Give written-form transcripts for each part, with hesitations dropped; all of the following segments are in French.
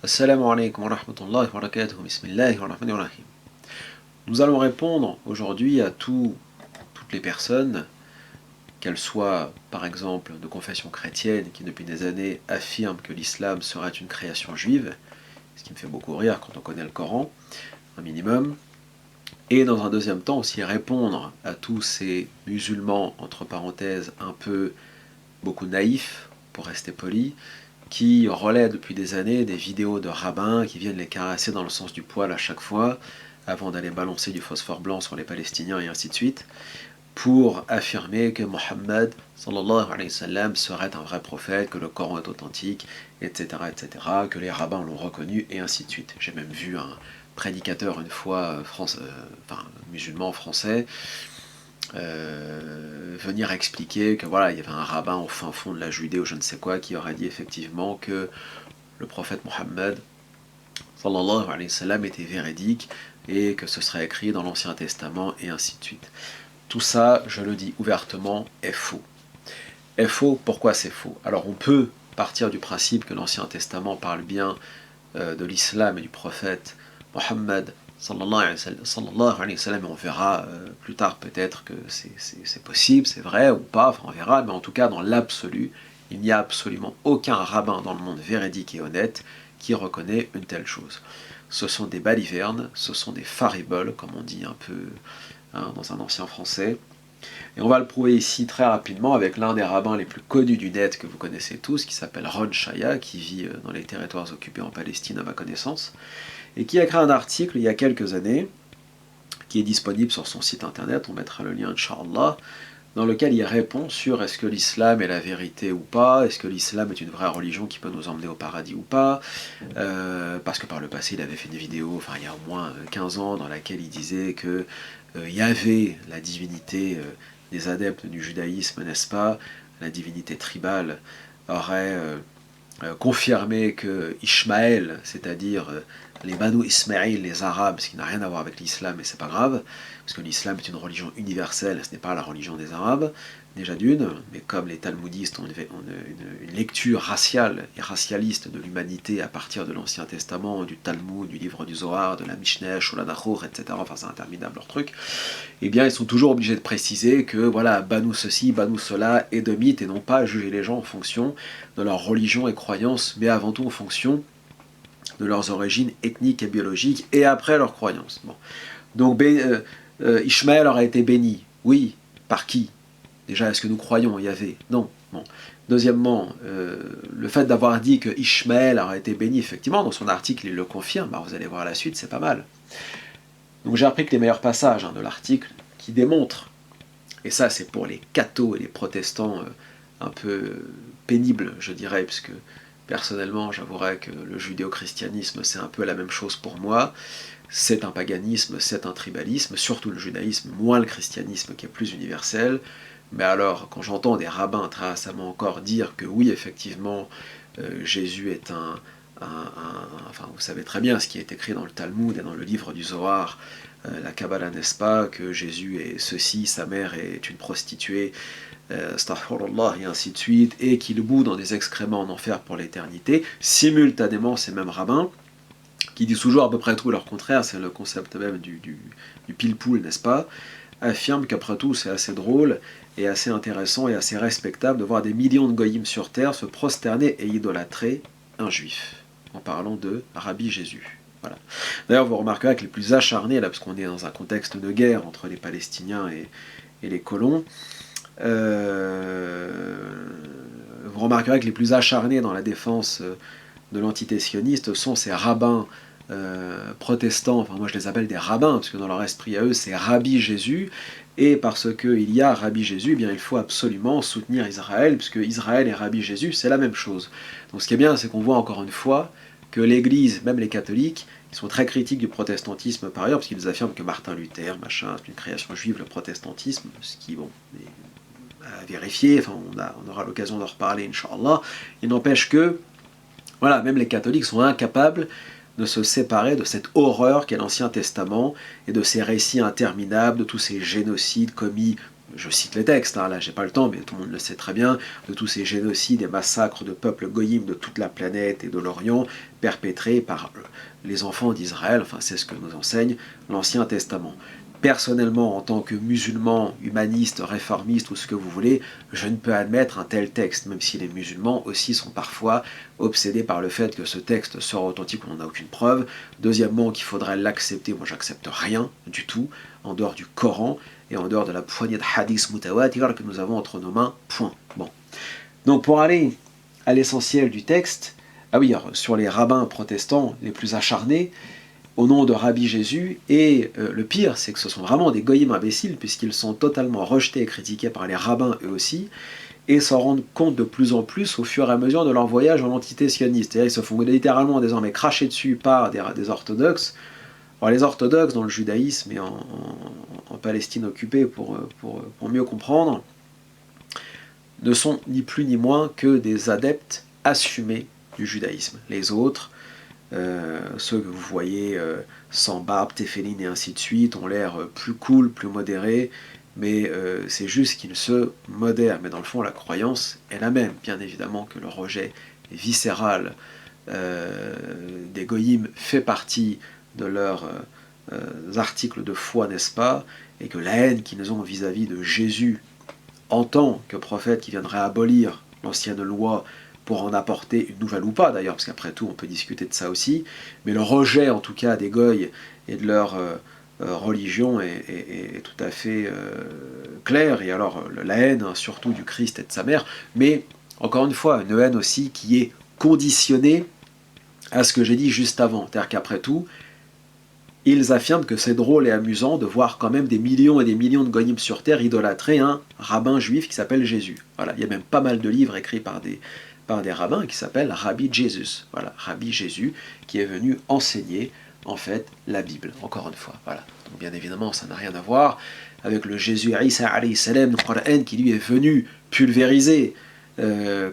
Assalamu alaikum wa rahmatullahi wa barakatuh, bismillahi wa rahmani wa rahim. Nous allons répondre aujourd'hui à toutes les personnes, qu'elles soient par exemple de confession chrétienne, qui depuis des années affirment que l'islam serait une création juive, ce qui me fait beaucoup rire quand on connaît le Coran, un minimum, et dans un deuxième temps aussi répondre à tous ces musulmans, entre parenthèses, un peu beaucoup naïfs, pour rester poli, qui relaient depuis des années des vidéos de rabbins qui viennent les caresser dans le sens du poil à chaque fois, avant d'aller balancer du phosphore blanc sur les Palestiniens et ainsi de suite, pour affirmer que Mohammed sallallahu alayhi wa sallam serait un vrai prophète, que le Coran est authentique, etc., etc., que les rabbins l'ont reconnu, et ainsi de suite. J'ai même vu un prédicateur une fois, musulman français, venir expliquer que voilà, il y avait un rabbin au fin fond de la Judée ou je ne sais quoi qui aurait dit effectivement que le prophète Mohammed sallallahu alayhi wa sallam était véridique et que ce serait écrit dans l'Ancien Testament et ainsi de suite. Tout ça, je le dis ouvertement, est faux. Est faux, pourquoi c'est faux? Alors on peut partir du principe que l'Ancien Testament parle bien de l'islam et du prophète Mohammed sallallahu alayhi wa sallam, et on verra plus tard peut-être que c'est possible, c'est vrai ou pas, enfin on verra, mais en tout cas dans l'absolu, il n'y a absolument aucun rabbin dans le monde véridique et honnête qui reconnaît une telle chose. Ce sont des balivernes, ce sont des fariboles, comme on dit un peu dans un ancien français, et on va le prouver ici très rapidement avec l'un des rabbins les plus connus du net que vous connaissez tous, qui s'appelle Ron Shaya, qui vit dans les territoires occupés en Palestine à ma connaissance, et qui a écrit un article il y a quelques années, qui est disponible sur son site internet, on mettra le lien Inch'Allah, dans lequel il répond sur est-ce que l'islam est la vérité ou pas, est-ce que l'islam est une vraie religion qui peut nous emmener au paradis ou pas, parce que par le passé il avait fait une vidéo, enfin il y a au moins 15 ans, dans laquelle il disait que Yahvé, la divinité des adeptes du judaïsme, n'est-ce pas, la divinité tribale, aurait confirmé que Ishmaël, c'est-à-dire les Banu Ismaïl, les Arabes, ce qui n'a rien à voir avec l'islam, mais c'est pas grave, parce que l'islam est une religion universelle, ce n'est pas la religion des Arabes, déjà d'une, mais comme les talmudistes ont une lecture raciale et racialiste de l'humanité à partir de l'Ancien Testament, du Talmud, du livre du Zohar, de la Mishneh, Shulchan Aruch, etc., enfin c'est interminable leur truc, eh bien ils sont toujours obligés de préciser que voilà, Banu ceci, Banu cela, édomites, et non pas juger les gens en fonction de leur religion et croyance, mais avant tout en fonction de leurs origines ethniques et biologiques, et après leurs croyances. Bon. Donc Ishmaël aurait été béni. Oui. Par qui? Déjà, est-ce que nous croyons en Yahvé? Non. Bon. Deuxièmement, le fait d'avoir dit que Ishmaël aurait été béni, effectivement, dans son article, il le confirme. Alors, vous allez voir la suite, c'est pas mal. Donc j'ai appris que les meilleurs passages de l'article qui démontrent, et ça c'est pour les cathos et les protestants un peu pénibles, je dirais, puisque personnellement, j'avouerais que le judéo-christianisme, c'est un peu la même chose pour moi. C'est un paganisme, c'est un tribalisme, surtout le judaïsme, moins le christianisme qui est plus universel. Mais alors, quand j'entends des rabbins très récemment encore dire que oui, effectivement, Jésus est enfin, vous savez très bien ce qui est écrit dans le Talmud et dans le livre du Zohar, la Kabbalah, n'est-ce pas, que Jésus est ceci, sa mère est une prostituée, astaghfirullah, et ainsi de suite, et qu'il bout dans des excréments en enfer pour l'éternité. Simultanément, ces mêmes rabbins, qui disent toujours à peu près tout leur contraire, c'est le concept même du pile-poule, n'est-ce pas, affirment qu'après tout, c'est assez drôle, et assez intéressant, et assez respectable de voir des millions de goyim sur terre se prosterner et idolâtrer un juif, en parlant de Rabbi Jésus. Voilà. D'ailleurs, vous remarquerez que les plus acharnés, là, parce qu'on est dans un contexte de guerre entre les Palestiniens et les colons, vous remarquerez que les plus acharnés dans la défense de l'entité sioniste sont ces rabbins protestants, enfin moi je les appelle des rabbins, parce que dans leur esprit à eux c'est Rabbi Jésus, et parce qu'il y a Rabbi Jésus, eh bien il faut absolument soutenir Israël, puisque Israël et Rabbi Jésus c'est la même chose. Donc ce qui est bien, c'est qu'on voit encore une fois que l'Église, même les catholiques, ils sont très critiques du protestantisme par ailleurs, parce qu'ils affirment que Martin Luther, machin, c'est une création juive, le protestantisme, ce qui, bon, à vérifier, enfin on aura l'occasion d'en reparler, Inch'Allah. Il n'empêche que, voilà, même les catholiques sont incapables de se séparer de cette horreur qu'est l'Ancien Testament et de ces récits interminables, de tous ces génocides commis je cite les textes, hein, là j'ai pas le temps, mais tout le monde le sait très bien, de tous ces génocides et massacres de peuples goyim de toute la planète et de l'Orient, perpétrés par les enfants d'Israël, enfin c'est ce que nous enseigne l'Ancien Testament. Personnellement, en tant que musulman, humaniste, réformiste ou ce que vous voulez, je ne peux admettre un tel texte, même si les musulmans aussi sont parfois obsédés par le fait que ce texte sera authentique, on n'en a aucune preuve. Deuxièmement, qu'il faudrait l'accepter, moi j'accepte rien du tout, en dehors du Coran et en dehors de la poignée de hadiths mutawatir que nous avons entre nos mains, point. Bon. Donc pour aller à l'essentiel du texte, ah oui, alors, sur les rabbins protestants les plus acharnés, au nom de Rabbi Jésus, et le pire, c'est que ce sont vraiment des goyim imbéciles, puisqu'ils sont totalement rejetés et critiqués par les rabbins eux aussi, et s'en rendent compte de plus en plus au fur et à mesure de leur voyage en entité sioniste. C'est-à-dire ils se font littéralement désormais cracher dessus par des orthodoxes. Alors les orthodoxes dans le judaïsme et en Palestine occupée, pour mieux comprendre, ne sont ni plus ni moins que des adeptes assumés du judaïsme. Les autres, ceux que vous voyez sans barbe, téphéline et ainsi de suite, ont l'air plus cool, plus modérés, mais c'est juste qu'ils se modèrent. Mais dans le fond, la croyance est la même. Bien évidemment que le rejet viscéral des goyim fait partie de leurs articles de foi, n'est-ce pas, et que la haine qu'ils ont vis-à-vis de Jésus en tant que prophète qui viendrait abolir l'ancienne loi pour en apporter une nouvelle ou pas d'ailleurs, parce qu'après tout on peut discuter de ça aussi, mais le rejet en tout cas des goy et de leur religion est tout à fait clair, et alors la haine surtout du Christ et de sa mère, mais encore une fois une haine aussi qui est conditionnée à ce que j'ai dit juste avant, c'est-à-dire qu'après tout, ils affirment que c'est drôle et amusant de voir quand même des millions et des millions de goyim sur terre idolâtrer un rabbin juif qui s'appelle Jésus. Voilà, il y a même pas mal de livres écrits par des rabbins qui s'appellent Rabbi Jesus. Voilà, Rabbi Jésus qui est venu enseigner en fait la Bible, encore une fois. Voilà. Donc bien évidemment, ça n'a rien à voir avec le Jésus Isa alayhi salam, le Coran qui lui est venu pulvériser,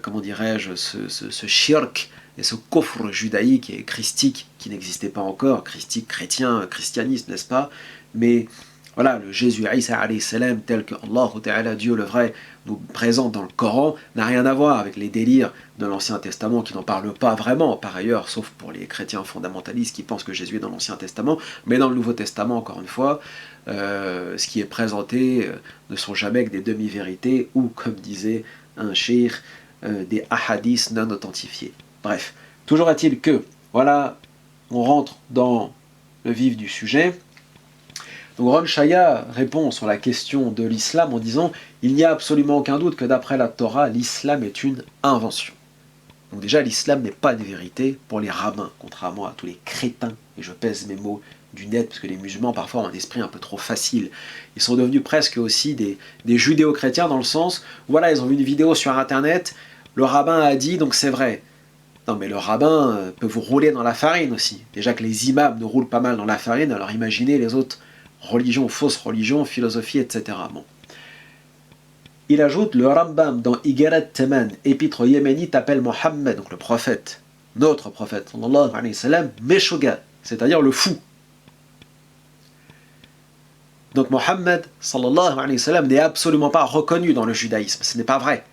comment dirais-je, ce shirk et ce coffre judaïque et christique qui n'existait pas encore, christique, chrétien, christianisme, n'est-ce pas? Mais voilà, le Jésus Isa alayhi salam tel que Allah Ta'ala, Dieu le vrai, nous présente dans le Coran, n'a rien à voir avec les délires de l'Ancien Testament qui n'en parlent pas vraiment, par ailleurs, sauf pour les chrétiens fondamentalistes qui pensent que Jésus est dans l'Ancien Testament, mais dans le Nouveau Testament, encore une fois, ce qui est présenté ne sont jamais que des demi-vérités ou, comme disait un cheikh, des ahadiths non authentifiés. Bref, toujours est-il que, voilà, on rentre dans le vif du sujet. Donc Ron Shaya répond sur la question de l'islam en disant « Il n'y a absolument aucun doute que d'après la Torah, l'islam est une invention. » Donc déjà, l'islam n'est pas une vérité pour les rabbins, contrairement à tous les crétins, et je pèse mes mots, du net, parce que les musulmans parfois ont un esprit un peu trop facile. Ils sont devenus presque aussi des judéo-chrétiens dans le sens, voilà, ils ont vu une vidéo sur internet, le rabbin a dit, donc c'est vrai. Non mais le rabbin peut vous rouler dans la farine aussi. Déjà que les imams nous roulent pas mal dans la farine, alors imaginez les autres religions, fausses religions, philosophies, etc. Bon. Il ajoute, le Rambam dans Igarat Taman, épître yéménite, appelle Mohammed, donc le prophète, notre prophète, sallallahu alayhi wa sallam, Meshuga, c'est-à-dire le fou. Donc Mohammed, sallallahu alayhi wa sallam, n'est absolument pas reconnu dans le judaïsme, ce n'est pas vrai.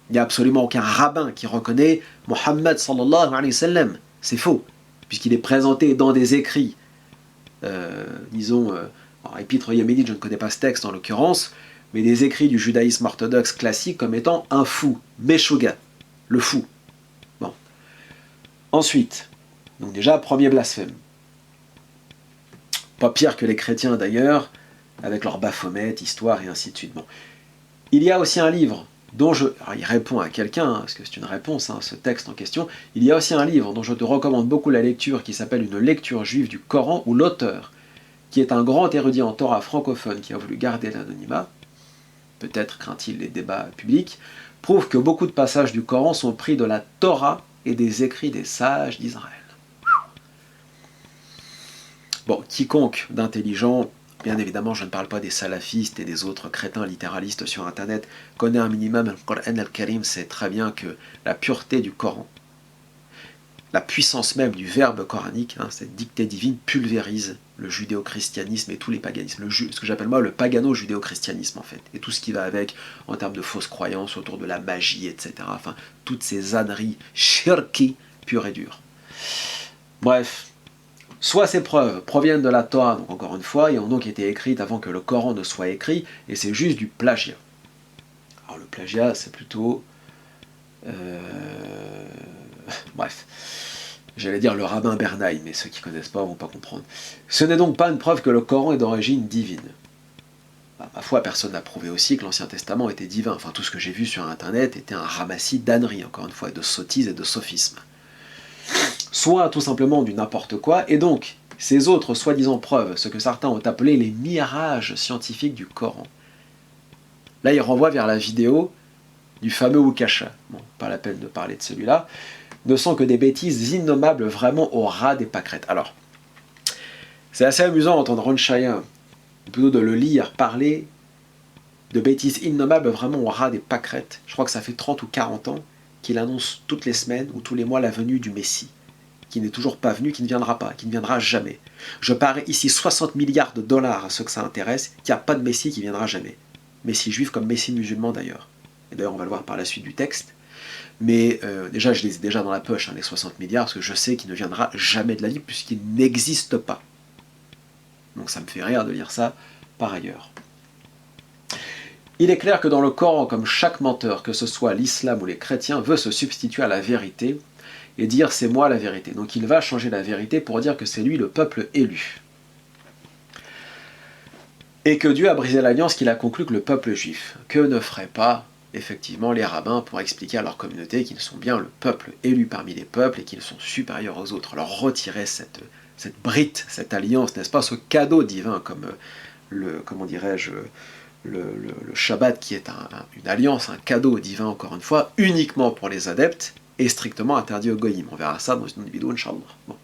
Il n'y a absolument aucun rabbin qui reconnaît Mohammed, sallallahu alayhi wa sallam. C'est faux, puisqu'il est présenté dans des écrits, disons, épître yéménite, je ne connais pas ce texte en l'occurrence, mais des écrits du judaïsme orthodoxe classique comme étant un fou, Meshuga, le fou. Bon. Ensuite, donc déjà, premier blasphème. Pas pire que les chrétiens d'ailleurs, avec leur Baphomet, histoire et ainsi de suite. Bon. Il y a aussi un livre dont je... Alors il répond à quelqu'un, hein, parce que c'est une réponse, hein, ce texte en question. Il y a aussi un livre dont je te recommande beaucoup la lecture, qui s'appelle Une lecture juive du Coran, où l'auteur, qui est un grand érudit en Torah francophone qui a voulu garder l'anonymat, peut-être craint-il les débats publics, prouve que beaucoup de passages du Coran sont pris de la Torah et des écrits des sages d'Israël. Bon, quiconque d'intelligent, bien évidemment je ne parle pas des salafistes et des autres crétins littéralistes sur internet, connaît un minimum le Coran al-Karim, sait très bien que la pureté du Coran, la puissance même du verbe coranique, hein, cette dictée divine pulvérise le judéo-christianisme et tous les paganismes, ce que j'appelle moi le pagano-judéo-christianisme en fait, et tout ce qui va avec en termes de fausses croyances autour de la magie, etc. Enfin, toutes ces âneries shirki pures et dures. Bref, soit ces preuves proviennent de la Torah, donc encore une fois, et ont donc été écrites avant que le Coran ne soit écrit, et c'est juste du plagiat. Alors le plagiat, c'est plutôt... Bref, j'allais dire le rabbin Bernaï, mais ceux qui ne connaissent pas ne vont pas comprendre. Ce n'est donc pas une preuve que le Coran est d'origine divine. Bah, ma foi, personne n'a prouvé aussi que l'Ancien Testament était divin. Enfin, tout ce que j'ai vu sur Internet était un ramassis d'âneries, encore une fois, de sottises et de sophismes. Soit tout simplement du n'importe quoi, et donc, ces autres soi-disant preuves, ce que certains ont appelé les mirages scientifiques du Coran. Là, il renvoie vers la vidéo du fameux Ukasha. Bon, pas la peine de parler de celui-là. Ne sont que des bêtises innommables vraiment au ras des pâquerettes. Alors, c'est assez amusant d'entendre Ron Shaya, plutôt de le lire, parler de bêtises innommables vraiment au ras des pâquerettes. Je crois que ça fait 30 ou 40 ans qu'il annonce toutes les semaines ou tous les mois la venue du Messie, qui n'est toujours pas venu, qui ne viendra pas, qui ne viendra jamais. Je parie ici 60 milliards de dollars à ceux que ça intéresse, qu'il n'y a pas de Messie qui viendra jamais. Messie juif comme Messie musulman d'ailleurs. Et d'ailleurs, on va le voir par la suite du texte. Mais déjà, je les ai déjà dans la poche, hein, les 60 milliards, parce que je sais qu'il ne viendra jamais de la vie, puisqu'il n'existe pas. Donc ça me fait rire de lire ça par ailleurs. Il est clair que dans le Coran, comme chaque menteur, que ce soit l'islam ou les chrétiens, veut se substituer à la vérité et dire c'est moi la vérité. Donc il va changer la vérité pour dire que c'est lui le peuple élu. Et que Dieu a brisé l'alliance qu'il a conclue avec le peuple juif. Que ne ferait pas effectivement les rabbins pour expliquer à leur communauté qu'ils sont bien le peuple élu parmi les peuples et qu'ils sont supérieurs aux autres, leur retirer cette brite, cette alliance, n'est-ce pas, ce cadeau divin comme comment dirais-je, le Shabbat qui est une alliance, un cadeau divin encore une fois, uniquement pour les adeptes et strictement interdit aux goyim. On verra ça dans une vidéo, Inch'Allah. Bon.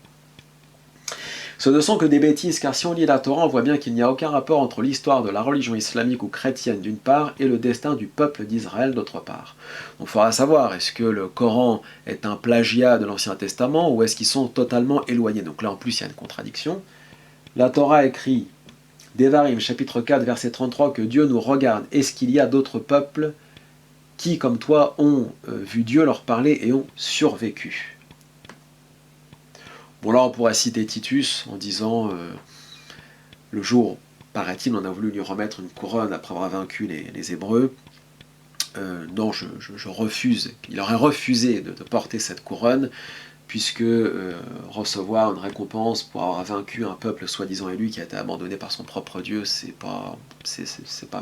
Ce ne sont que des bêtises, car si on lit la Torah, on voit bien qu'il n'y a aucun rapport entre l'histoire de la religion islamique ou chrétienne d'une part et le destin du peuple d'Israël d'autre part. Donc il faudra savoir, est-ce que le Coran est un plagiat de l'Ancien Testament ou est-ce qu'ils sont totalement éloignés? Donc là en plus il y a une contradiction. La Torah écrit, Devarim chapitre 4 verset 33, que Dieu nous regarde. Est-ce qu'il y a d'autres peuples qui, comme toi, ont vu Dieu leur parler et ont survécu? Bon là on pourrait citer Titus en disant le jour, paraît-il, on a voulu lui remettre une couronne après avoir vaincu les Hébreux. Non, je refuse, il aurait refusé de porter cette couronne, puisque recevoir une récompense pour avoir vaincu un peuple soi-disant élu qui a été abandonné par son propre Dieu, c'est pas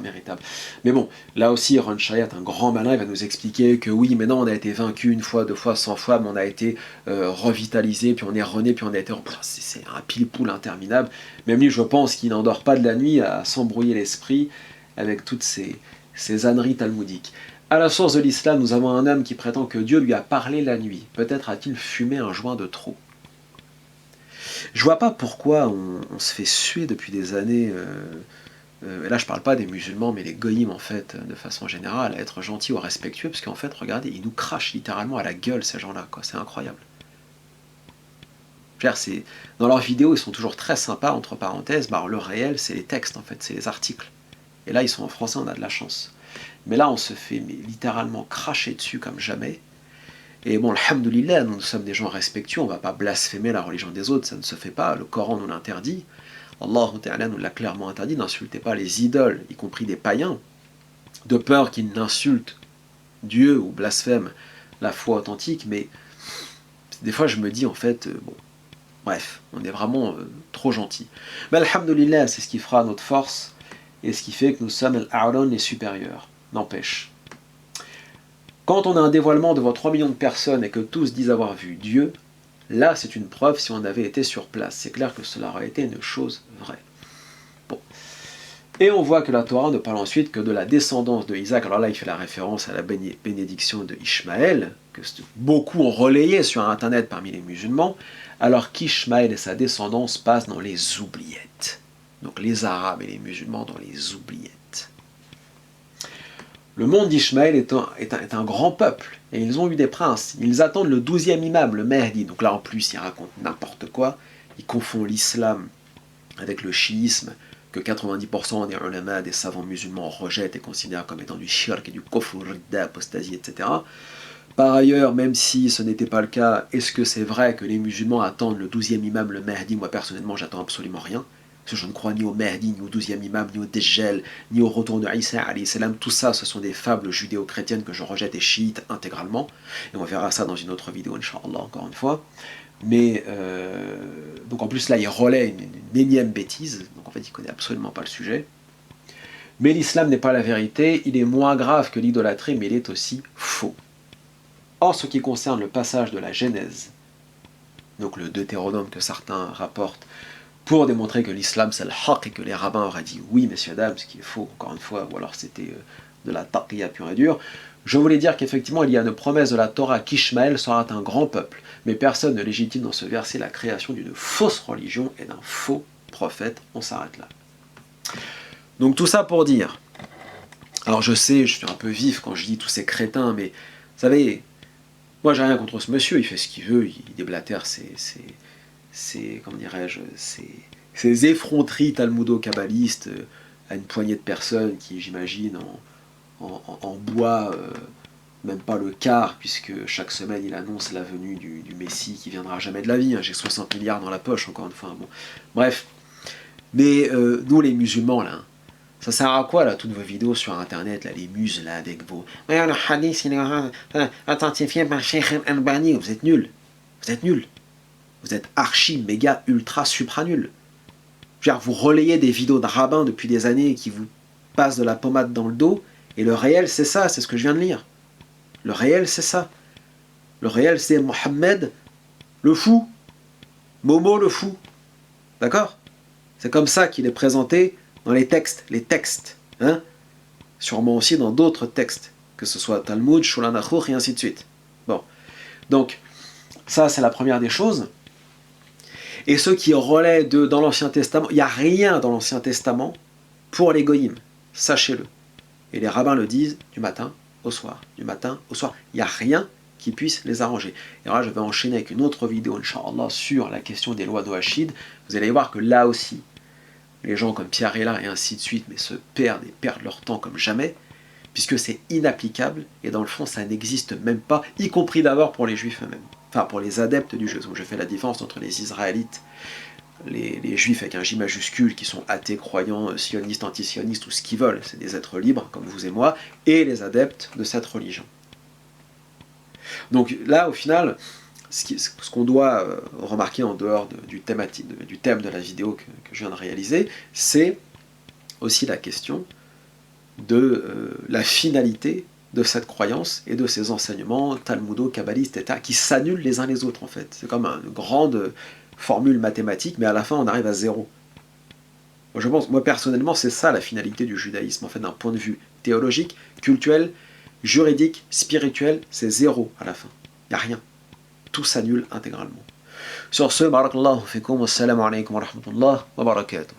méritable. Mais bon, là aussi, Ron Shaya est un grand malin, il va nous expliquer que oui, mais non, on a été vaincu une fois, 2 fois, 100 fois, mais on a été revitalisé, puis on est rené, puis on a été... C'est un pile-poule interminable. Même lui, je pense qu'il n'endort pas de la nuit à s'embrouiller l'esprit avec toutes ces âneries talmudiques. À la source de l'islam, nous avons un homme qui prétend que Dieu lui a parlé la nuit. Peut-être a-t-il fumé un joint de trop. Je vois pas pourquoi on se fait suer depuis des années, et là je parle pas des musulmans, mais les goyim en fait, de façon générale, à être gentils ou respectueux, parce qu'en fait, regardez, ils nous crachent littéralement à la gueule ces gens-là, quoi. C'est incroyable. Dans leurs vidéos, ils sont toujours très sympas, entre parenthèses, bah, le réel, c'est les textes en fait, c'est les articles. Et là, ils sont en français, on a de la chance. Mais là, on se fait littéralement cracher dessus comme jamais. Et bon, alhamdoulilah, nous sommes des gens respectueux, on ne va pas blasphémer la religion des autres, ça ne se fait pas, le Coran nous l'interdit. Allah Ta'ala nous l'a clairement interdit, n'insultez pas les idoles, y compris des païens, de peur qu'ils n'insultent Dieu ou blasphèment la foi authentique, mais des fois je me dis en fait, bon, bref, on est vraiment trop gentils. Mais alhamdoulilah, c'est ce qui fera notre force, et ce qui fait que nous sommes al-a'lan, les supérieurs. N'empêche. Quand on a un dévoilement devant 3 millions de personnes et que tous disent avoir vu Dieu, là c'est une preuve si on avait été sur place. C'est clair que cela aurait été une chose vraie. Bon. Et on voit que la Torah ne parle ensuite que de la descendance de Isaac. Alors là il fait la référence à la bénédiction de Ishmaël, que beaucoup ont relayé sur Internet parmi les musulmans, alors qu'Ishmaël et sa descendance passent dans les oubliettes. Donc les Arabes et les musulmans dans les oubliettes. Le monde d'Ishmaël est un grand peuple, et ils ont eu des princes. Ils attendent le 12e imam, le Mahdi. Donc là, en plus, ils racontent n'importe quoi. Ils confondent l'islam avec le chiisme, que 90% des ulama, des savants musulmans rejettent et considèrent comme étant du shirk et du kufr, d'apostasie, etc. Par ailleurs, même si ce n'était pas le cas, est-ce que c'est vrai que les musulmans attendent le 12e imam, le Mahdi? Moi, personnellement, j'attends absolument rien. Parce que je ne crois ni au Mahdi, ni au 12e imam, ni au Dajjal, ni au retour de Isa alayhi salam. Tout ça, ce sont des fables judéo-chrétiennes que je rejette et chiite intégralement. Et on verra ça dans une autre vidéo, Inch'Allah, encore une fois. Mais, donc en plus là, il relaie une énième bêtise. Donc en fait, il ne connaît absolument pas le sujet. Mais l'islam n'est pas la vérité. Il est moins grave que l'idolâtrie, mais il est aussi faux. En ce qui concerne le passage de la Genèse, donc le Deutéronome que certains rapportent, pour démontrer que l'islam c'est le haqq et que les rabbins auraient dit oui, messieurs, dames, ce qui est faux, encore une fois, ou alors c'était de la taqiyya pure et dure, je voulais dire qu'effectivement il y a une promesse de la Torah qu'Ishmaël sera un grand peuple, mais personne ne légitime dans ce verset la création d'une fausse religion et d'un faux prophète. On s'arrête là. Donc tout ça pour dire, alors je sais, je suis un peu vif quand je dis tous ces crétins, mais vous savez, moi j'ai rien contre ce monsieur, il fait ce qu'il veut, il déblatère comment dirais-je, ces effronteries talmudo-kabbalistes à une poignée de personnes qui, j'imagine, en boit même pas le quart, puisque chaque semaine il annonce la venue du Messie qui viendra jamais de la vie. Hein. J'ai 60 milliards dans la poche, encore une fois. Bon. Bref. Mais nous les musulmans, là, ça sert à quoi, là, toutes vos vidéos sur Internet, là, les muses, là, avec vos... Ouais, le hadith, il est authentifié par Sheikh Al-Albani. Vous êtes nuls. Vous êtes nuls. Vous êtes archi, méga, ultra, supra nuls. Vous relayez des vidéos de rabbins depuis des années qui vous passent de la pommade dans le dos, et le réel, c'est ça, c'est ce que je viens de lire. Le réel, c'est ça. Le réel, c'est Mohammed, le fou. Momo, le fou. D'accord? C'est comme ça qu'il est présenté dans les textes. Hein? Sûrement aussi dans d'autres textes, que ce soit Talmud, Shulchan Aruch, et ainsi de suite. Bon. Donc, ça, c'est la première des choses. Et ceux qui relaient dans l'Ancien Testament, il n'y a rien dans l'Ancien Testament pour les goïms. Sachez-le. Et les rabbins le disent du matin au soir. Du matin au soir. Il n'y a rien qui puisse les arranger. Et alors là, je vais enchaîner avec une autre vidéo, Inch'Allah, sur la question des lois d'Ohachid. Vous allez voir que là aussi, les gens comme Pierre Hélard et ainsi de suite, mais se perdent et perdent leur temps comme jamais, puisque c'est inapplicable, et dans le fond, ça n'existe même pas, y compris d'abord pour les juifs eux-mêmes. Enfin, pour les adeptes du judaïsme. Je fais la différence entre les Israélites, les juifs avec un J majuscule, qui sont athées, croyants, sionistes, anti-sionistes, ou ce qu'ils veulent, c'est des êtres libres, comme vous et moi, et les adeptes de cette religion. Donc là, au final, ce qu'on doit remarquer en dehors du thème de la vidéo que je viens de réaliser, c'est aussi la question de la finalité de cette croyance et de ces enseignements talmudo-kabbalistes, etc., qui s'annulent les uns les autres, en fait. C'est comme une grande formule mathématique, mais à la fin, on arrive à zéro. Moi, je pense, moi personnellement, c'est ça la finalité du judaïsme, en fait, d'un point de vue théologique, cultuel, juridique, spirituel, c'est zéro à la fin. Il n'y a rien. Tout s'annule intégralement. Sur ce, barakallahu fikum, wassalamu alaikum wa rahmatullah wa barakatuh.